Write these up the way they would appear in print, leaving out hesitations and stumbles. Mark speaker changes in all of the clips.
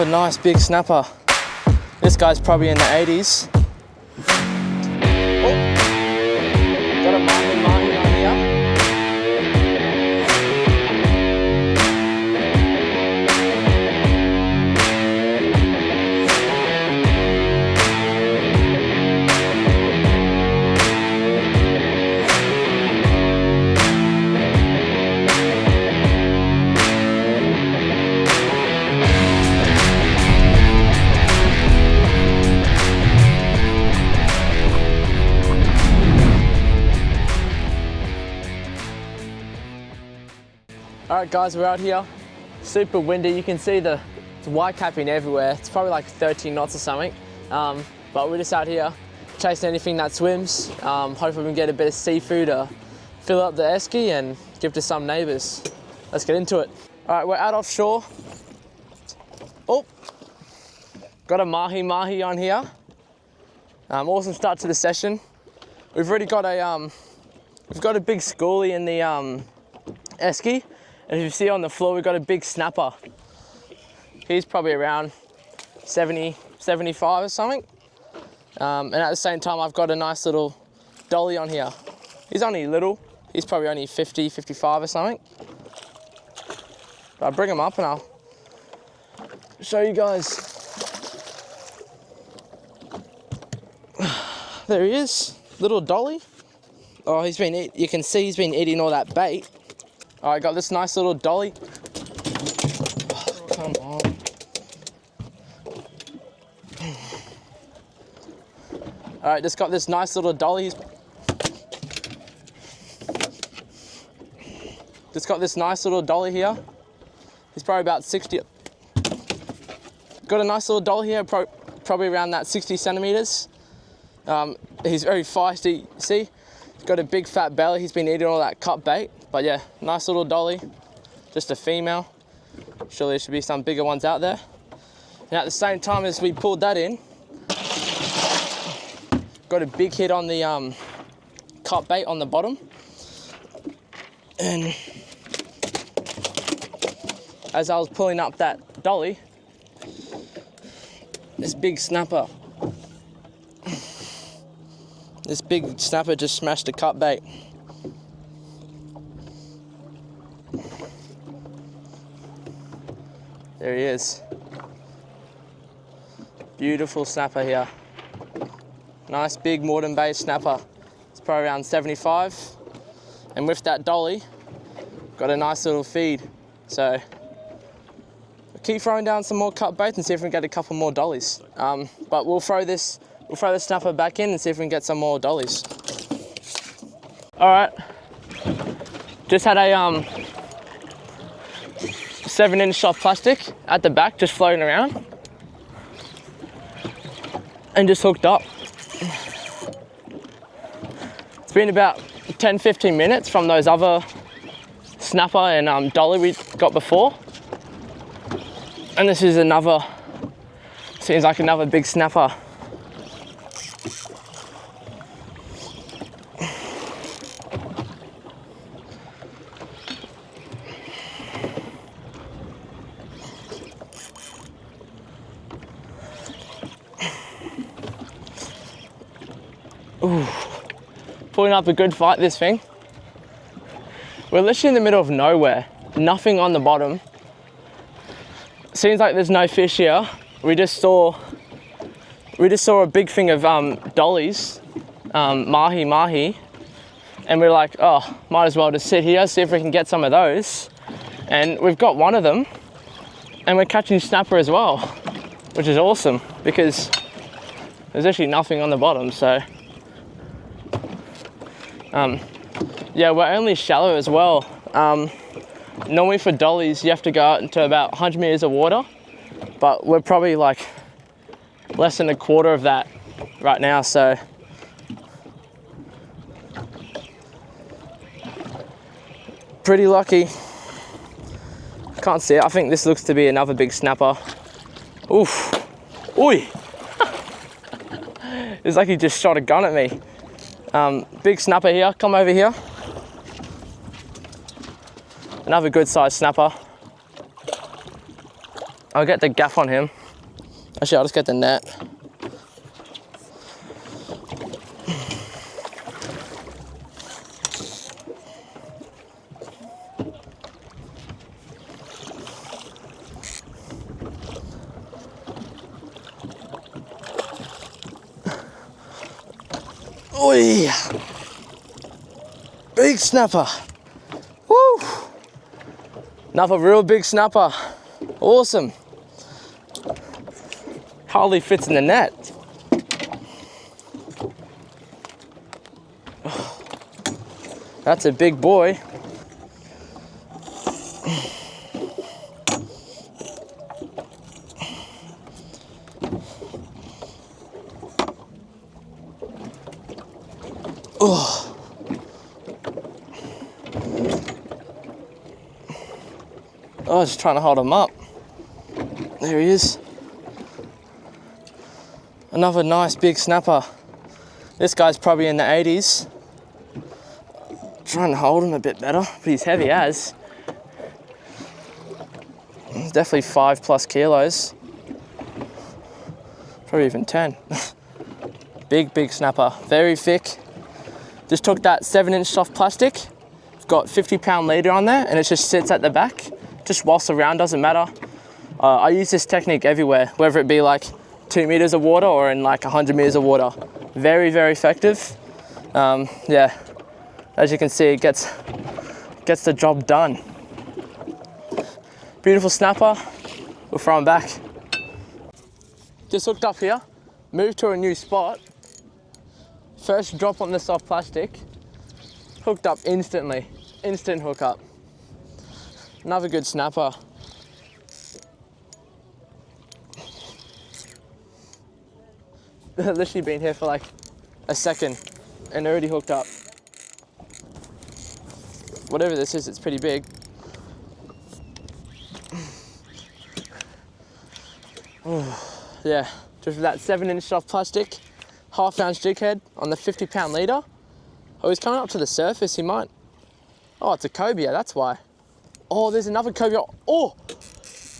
Speaker 1: Another nice big snapper. This guy's probably in the 80s. Oh, got a mahi on here. Alright guys, we're out here, super windy. You can see the whitecapping everywhere. It's probably like 13 knots or something. But we're just out here chasing anything that swims. Hopefully we can get a bit of seafood to fill up the esky and give to some neighbours. Let's get into it. Alright, we're out offshore. Oh, got a mahi on here. Awesome start to the session. We've already got a big schoolie in the esky. And if you see on the floor, we've got a big snapper. He's probably around 70, 75 or something. And at the same time, I've got a nice little dolly on here. He's only little. He's probably only 50, 55 or something. But I'll bring him up and I'll show you guys. There he is, little dolly. Oh, you can see he's been eating all that bait. All right, got this nice little dolly. Oh, come on. All right, just got this nice little dolly. Just got this nice little dolly here. He's probably about 60. Got a nice little dolly here, probably around that 60 centimeters. He's very feisty, see? He's got a big fat belly. He's been eating all that cut bait. But yeah, nice little dolly, just a female. Surely there should be some bigger ones out there. And at the same time as we pulled that in, got a big hit on the cut bait on the bottom. And as I was pulling up that dolly, this big snapper just smashed the cut bait. There he is. Beautiful snapper here. Nice big Moreton Bay snapper. It's probably around 75. And with that dolly, got a nice little feed. So we'll keep throwing down some more cut bait and see if we can get a couple more dollies. But we'll throw the snapper back in and see if we can get some more dollies. All right. Just had a 7-inch soft plastic at the back, just floating around, and just hooked up. It's been about 10-15 minutes from those other snapper and dolly we got before, and this is seems like another big snapper. Ooh, putting up a good fight, this thing. We're literally in the middle of nowhere, nothing on the bottom. Seems like there's no fish here. We just saw a big thing of dollies, mahi, and we're like, oh, might as well just sit here, see if we can get some of those. And we've got one of them, and we're catching snapper as well, which is awesome because there's actually nothing on the bottom, so. Yeah, we're only shallow as well. Normally for dollies, you have to go out into about 100 meters of water, but we're probably like less than a quarter of that right now, so. Pretty lucky. Can't see it. I think this looks to be another big snapper. Oof. Oi. It's like he just shot a gun at me. Big snapper here, come over here. Another good sized snapper. I'll get the gaff on him. Actually, I'll just get the net. Oi! Big snapper. Woo! Another real big snapper. Awesome. Hardly fits in the net. That's a big boy. Oh. I was just trying to hold him up. There he is. Another nice big snapper. This guy's probably in the 80s. Trying to hold him a bit better, but he's heavy as. He's definitely 5+ kilos. Probably even 10. Big snapper, very thick. Just took that 7-inch soft plastic. It's got 50-pound leader on there and it just sits at the back. Just whilst around, doesn't matter. I use this technique everywhere, whether it be like 2 meters of water or in like 100 meters of water. Very effective. Yeah, as you can see, it gets the job done. Beautiful snapper. We'll throw him back. Just hooked up here, moved to a new spot. First drop on the soft plastic, hooked up instantly, instant hookup. Another good snapper. Literally been here for like a second and already hooked up. Whatever this is, it's pretty big. Oh, yeah, just with that 7-inch soft plastic, 1/2-ounce jig head on the 50-pound leader. Oh, he's coming up to the surface, he might. Oh, it's a cobia, that's why. Oh, there's another cobia. Oh,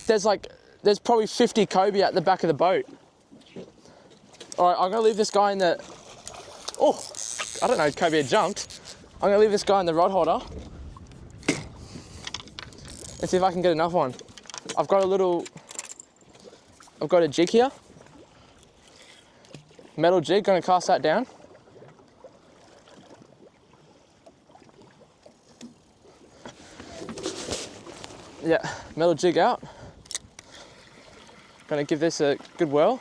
Speaker 1: there's probably 50 cobia at the back of the boat. All right, I'm gonna leave this guy in the, oh, I don't know, cobia jumped. I'm gonna leave this guy in the rod holder and see if I can get another one. I've got a jig here. Metal jig, gonna cast that down. Yeah, metal jig out. Gonna give this a good whirl.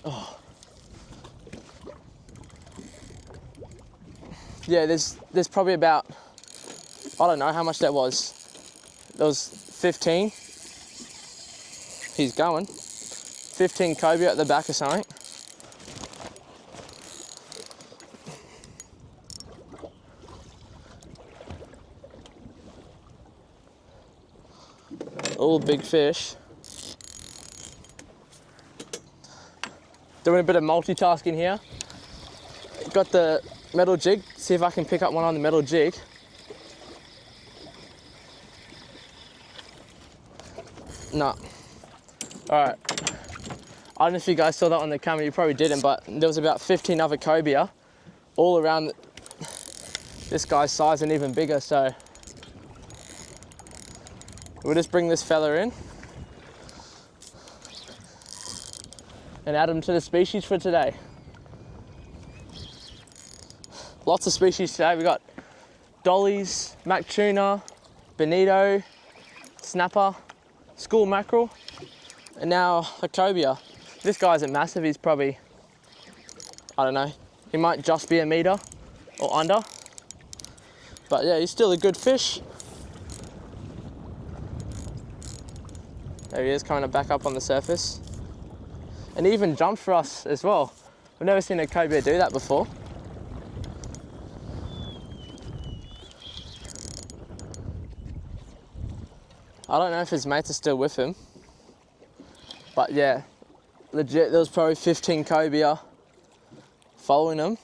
Speaker 1: Oh. Yeah, there's probably about, I don't know how much that was. There was 15. He's going. 15 cobia at the back or something. All big fish. Doing a bit of multitasking here. Got the metal jig, see if I can pick up one on the metal jig. No. Alright. I don't know if you guys saw that on the camera, you probably didn't, but there was about 15 other cobia all around this guy's size and even bigger, so we'll just bring this fella in and add him to the species for today. Lots of species today. We got dollies, mac tuna, bonito, snapper, school mackerel, and now a cobia. This guy isn't massive, he's probably, I don't know, he might just be a meter or under. But yeah, he's still a good fish. There he is, coming back up on the surface. And he even jumped for us as well. I've never seen a cobia do that before. I don't know if his mates are still with him, but yeah, legit, there was probably 15 cobia following him.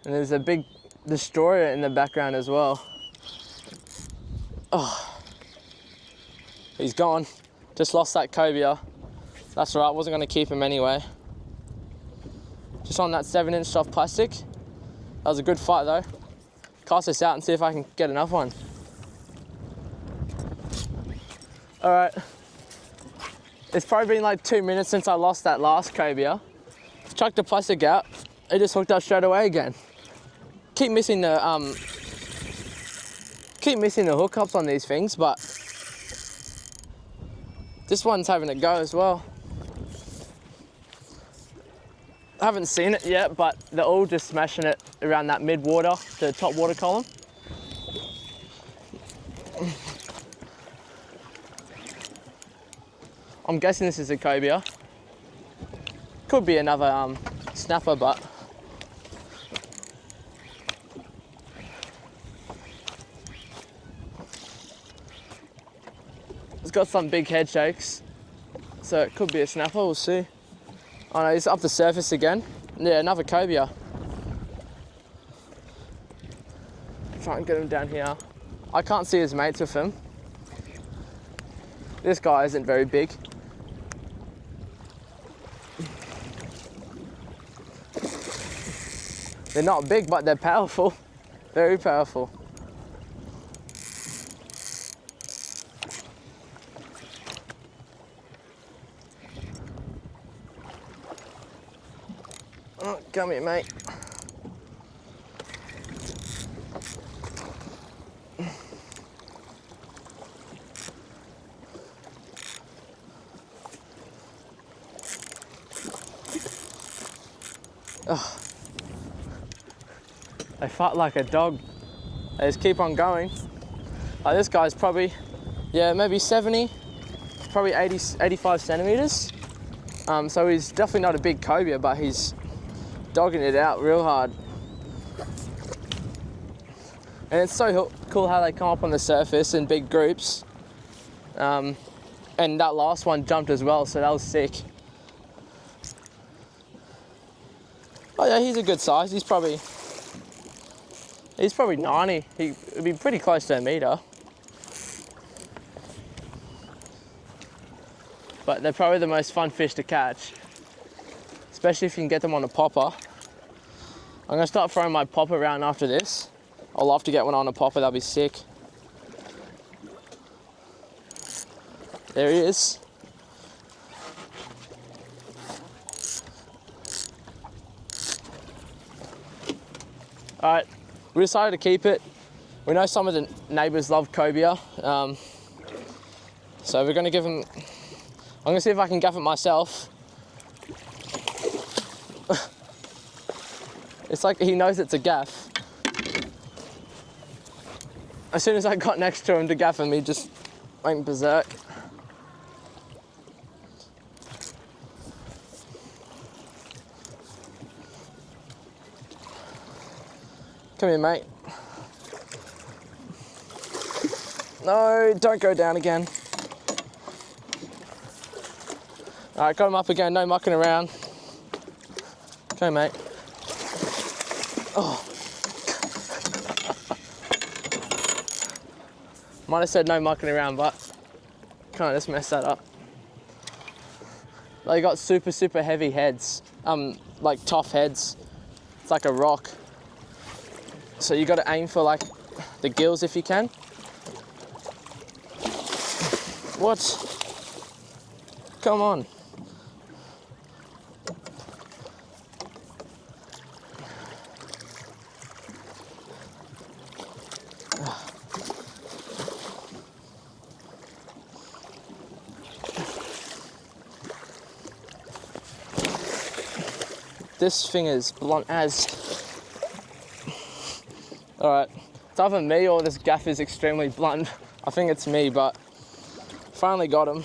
Speaker 1: And there's a big destroyer in the background as well. Oh, he's gone. Just lost that cobia. That's all right, wasn't gonna keep him anyway. Just on that 7-inch soft plastic. That was a good fight though. Cast this out and see if I can get another one. All right. It's probably been like 2 minutes since I lost that last cobia. Chucked the plastic out. It just hooked up straight away again. Keep missing the hookups on these things, but this one's having a go as well. I haven't seen it yet, but they're all just smashing it around that mid-water, the top water column. I'm guessing this is a cobia. Could be another snapper, but it's got some big head shakes, so it could be a snapper, we'll see. Oh no, he's up the surface again. Yeah, another cobia. Try and get him down here. I can't see his mates with him. This guy isn't very big. They're not big, but they're powerful. Very powerful. Oh, come here, mate. Oh. They fight like a dog. They just keep on going. This guy's probably, yeah, maybe 70, probably 80, 85 centimeters. So he's definitely not a big cobia, but he's dogging it out real hard. And it's so cool how they come up on the surface in big groups. And that last one jumped as well, so that was sick. Oh yeah, he's a good size. He's probably 90. He'd be pretty close to a metre. But they're probably the most fun fish to catch, especially if you can get them on a popper. I'm gonna start throwing my popper around after this. I'll love to get one on a popper, that'd be sick. There he is. All right, we decided to keep it. We know some of the neighbours love cobia, so we're gonna give him, I'm gonna see if I can gaff it myself. It's like he knows it's a gaff. As soon as I got next to him to gaff him, he just went berserk. Come here, mate. No, don't go down again. All right, got him up again, no mucking around. Okay, mate. Oh. Might have said no mucking around, but kind of just messed that up. They got super, super heavy heads, like tough heads. It's like a rock. So you got to aim for like the gills if you can. What? Come on. This thing is blunt as. All right, it's either me or this gaff is extremely blunt. I think it's me, but finally got him.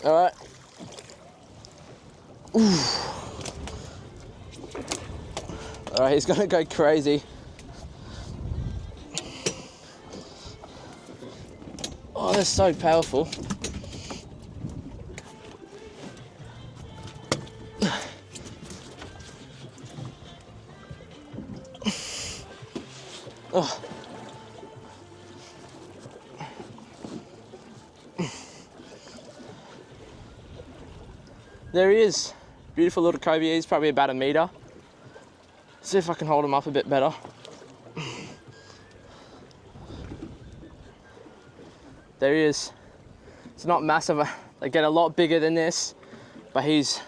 Speaker 1: All right. Ooh. All right, he's gonna go crazy. Oh, they're so powerful. Oh. There he is. Beautiful little cobia. He's probably about 1 metre. See if I can hold him up a bit better. There he is. It's not massive. They get a lot bigger than this, but he's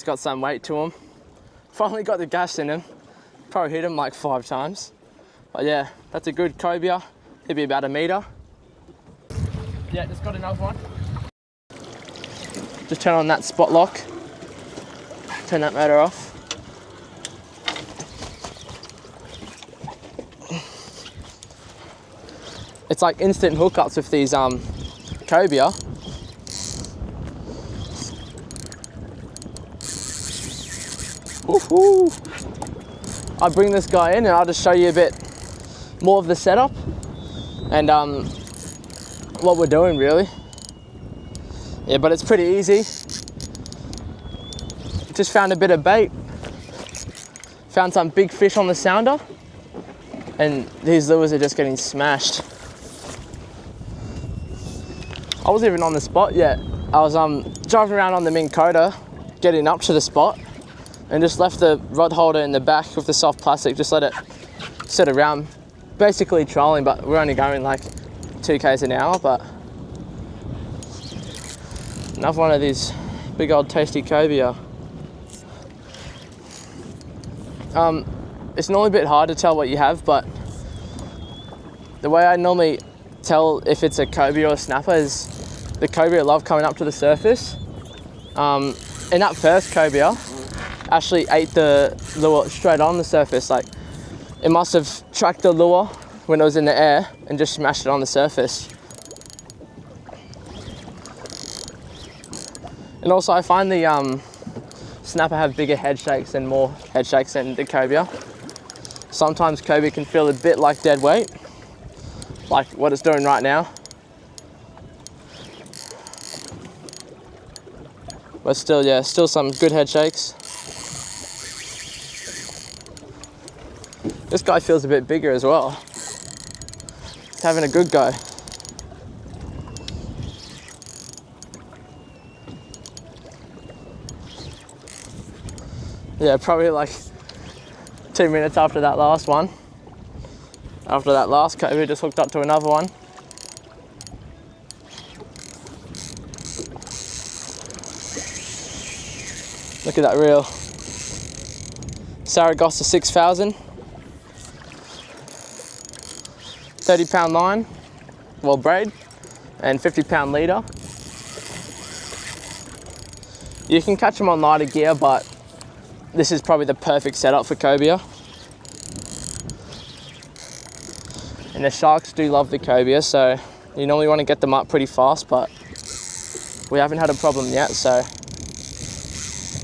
Speaker 1: got some weight to him. Finally got the gas in him. Probably hit him like 5 times. But yeah, that's a good cobia. He'll be about 1 metre. Yeah, just got another one. Just turn on that spot lock. Turn that motor off. It's like instant hookups with these cobia. Woohoo! I'll bring this guy in and I'll just show you a bit more of the setup and what we're doing really. Yeah, but it's pretty easy. Just found a bit of bait. Found some big fish on the sounder and these lures are just getting smashed. I wasn't even on the spot yet. I was driving around on the Minn Kota, getting up to the spot and just left the rod holder in the back with the soft plastic, just let it sit around, basically trolling, but we're only going like 2 k's an hour, but another one of these big old tasty cobia. It's normally a bit hard to tell what you have, but the way I normally tell if it's a cobia or a snapper is the cobia love coming up to the surface. And that first cobia actually ate the lure straight on the surface. Like it must have tracked the lure when it was in the air and just smashed it on the surface. And also I find the snapper have bigger head shakes and more head shakes than the cobia. Sometimes cobia can feel a bit like dead weight, like what it's doing right now. But still, yeah, still some good head shakes. This guy feels a bit bigger as well. He's having a good go. Yeah, probably like 2 minutes after that last one. After that last cobia, just hooked up to another one. Look at that reel. Saragossa 6000. 30-pound line, well braid, and 50-pound leader. You can catch them on lighter gear, but this is probably the perfect setup for cobia. And the sharks do love the cobia, so you normally want to get them up pretty fast, but we haven't had a problem yet, so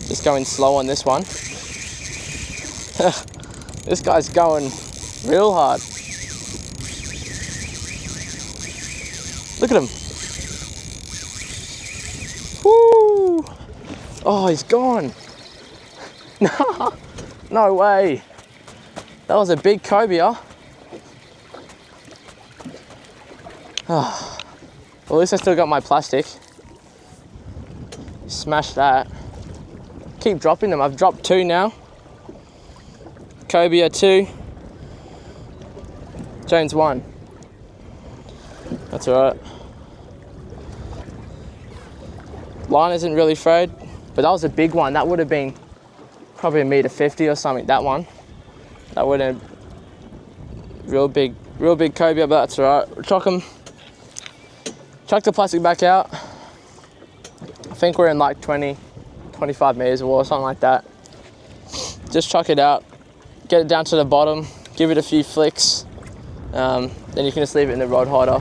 Speaker 1: just going slow on this one. This guy's going real hard. Look at him. Woo! Oh, he's gone. No way. That was a big cobia. Oh. Well, at least I still got my plastic. Smash that. Keep dropping them. I've dropped 2 now. Cobia 2. Jones 1. That's alright. Line isn't really frayed, but that was a big one. That would have been probably 1.50 m or something, that one. That would have real big cobia, but that's alright. Chuck the plastic back out. I think we're in like 25 meters of water, something like that. Just chuck it out, get it down to the bottom, give it a few flicks, then you can just leave it in the rod holder.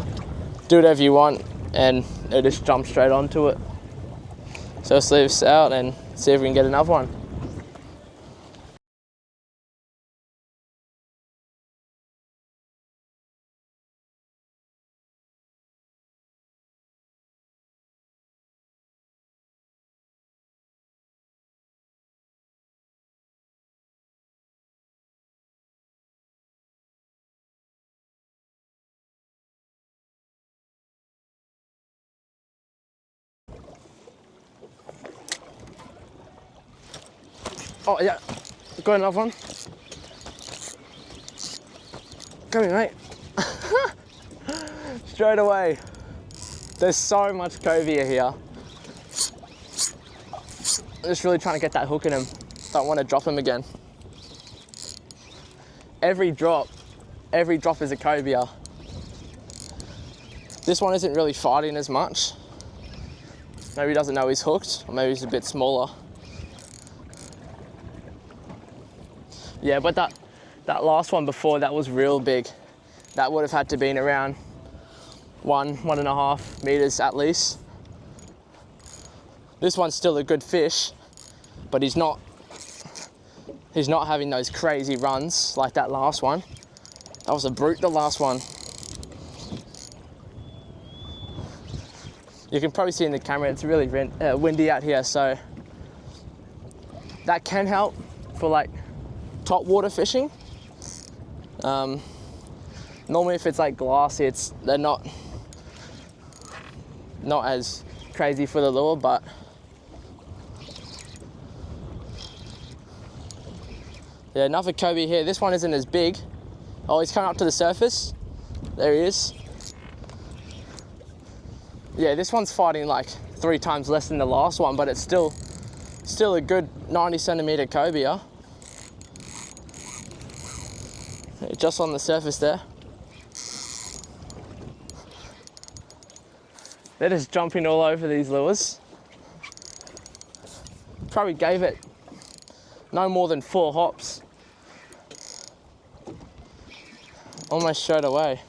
Speaker 1: Do whatever you want, and it'll just jump straight onto it. So let's leave this out and see if we can get another one. Oh yeah, got another one. Come here, mate. Straight away. There's so much cobia here. I'm just really trying to get that hook in him. Don't want to drop him again. Every drop is a cobia. This one isn't really fighting as much. Maybe he doesn't know he's hooked, or maybe he's a bit smaller. Yeah, but that last one before, that was real big. That would have had to been around 1.5 meters at least. This one's still a good fish, but he's not having those crazy runs like that last one. That was a brute, the last one. You can probably see in the camera, it's really windy out here, so that can help for like top water fishing. Normally if it's like glassy, they're not as crazy for the lure, but yeah, another cobia here. This one isn't as big. Oh, he's coming up to the surface. There he is. Yeah, this one's fighting like 3 times less than the last one, but it's still a good 90 centimeter cobia. Yeah, just on the surface there. They're just jumping all over these lures. Probably gave it no more than 4 hops. Almost straight away.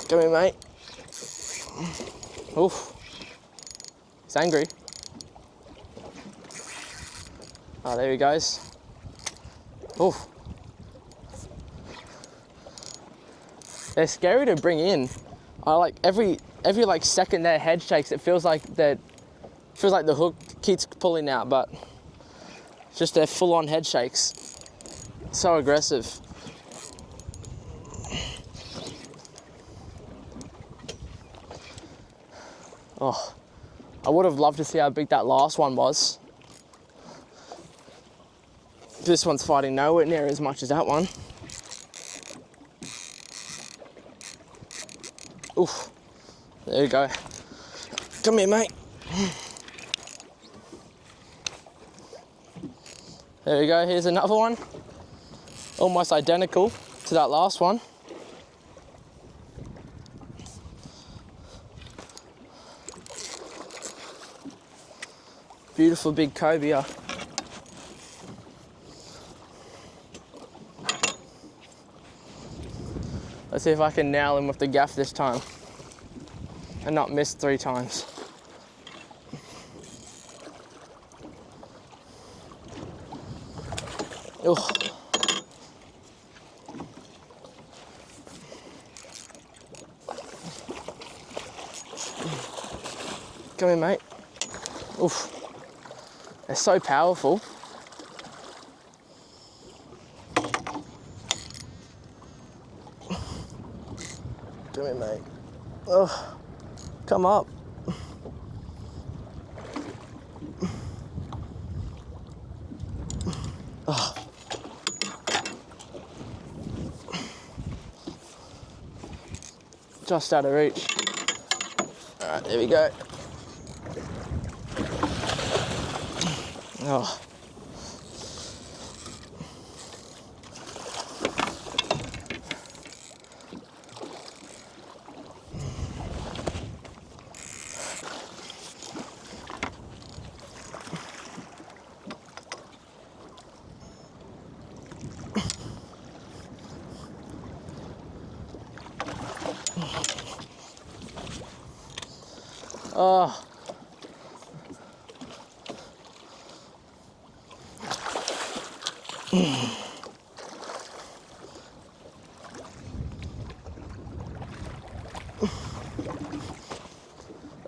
Speaker 1: Come here, mate. Oof. He's angry. Oh, there he goes. Oof. They're scary to bring in. I like every like second their head shakes, it feels like the hook keeps pulling out, but just their full-on head shakes. So aggressive. Oh, I would have loved to see how big that last one was. This one's fighting nowhere near as much as that one. Oof, there you go. Come here, mate. There you go, here's another one. Almost identical to that last one. Beautiful big cobia. Let's see if I can nail him with the gaff this time and not miss 3 times. Oh. Come here, mate. Oof. They're so powerful. Come here, mate. Oh, come up. Oh. Just out of reach. All right, there we go. Oh. Oh.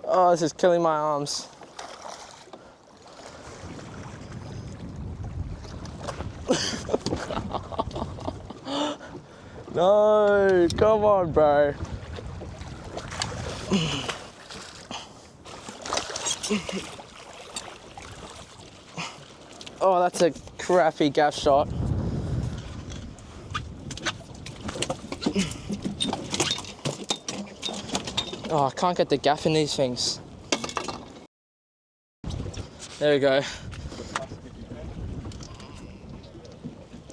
Speaker 1: Oh, this is killing my arms. No, come on, bro. Oh, that's a crappy gaff shot. Oh, I can't get the gaff in these things. There we go.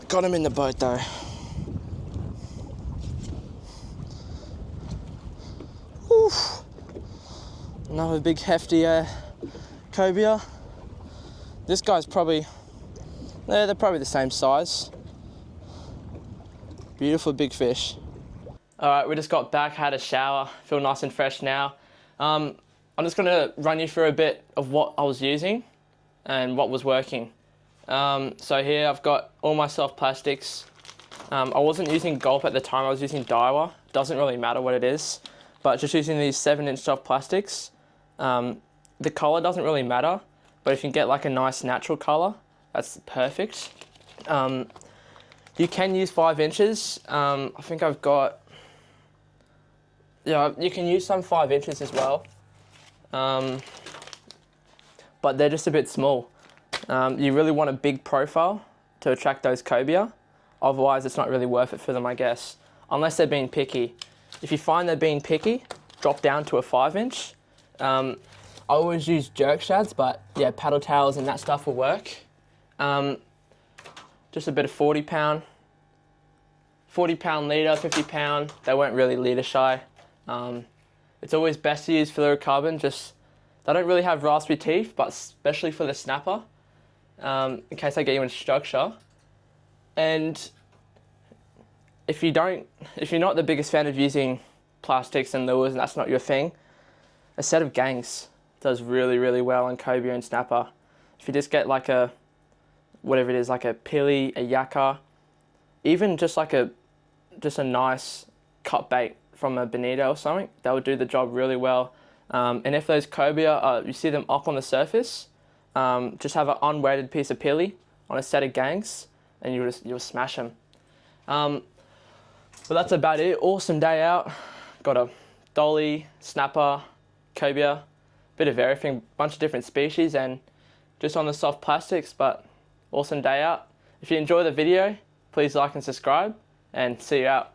Speaker 1: Got him in the boat though. Oof. Another big hefty cobia. This guy's probably, they're probably the same size. Beautiful big fish. All right, we just got back, had a shower, feel nice and fresh now. I'm just gonna run you through a bit of what I was using and what was working. So here I've got all my soft plastics. I wasn't using gulp at the time, I was using Daiwa. Doesn't really matter what it is, but just using these 7-inch soft plastics. The color doesn't really matter, but if you can get like a nice natural color, that's perfect. You can use 5 inches. I think I've got, yeah, you can use some 5 inches as well, but they're just a bit small. You really want a big profile to attract those cobia, otherwise it's not really worth it for them, I guess, unless they're being picky. If you find they're being picky, drop down to a 5-inch. I always use jerk shads, but yeah, paddle tails and that stuff will work. Just a bit of 40 pound leader, 50 pound, they weren't really leader shy. It's always best to use fluorocarbon, just, they don't really have raspy teeth, but especially for the snapper, in case they get you in structure. And if you're not the biggest fan of using plastics and lures and that's not your thing, a set of gangs does really, really well on cobia and snapper. If you just get like a, whatever it is, like a pilly, a yakka, even just like a nice cut bait from a bonito or something, that would do the job really well. And if those cobia, you see them up on the surface, just have an unweighted piece of pilly on a set of gangs and you'll smash them. But that's about it. Awesome day out. Got a dolly, snapper, cobia, bit of everything, bunch of different species, and just on the soft plastics, but awesome day out. If you enjoy the video, please like and subscribe, and see you out.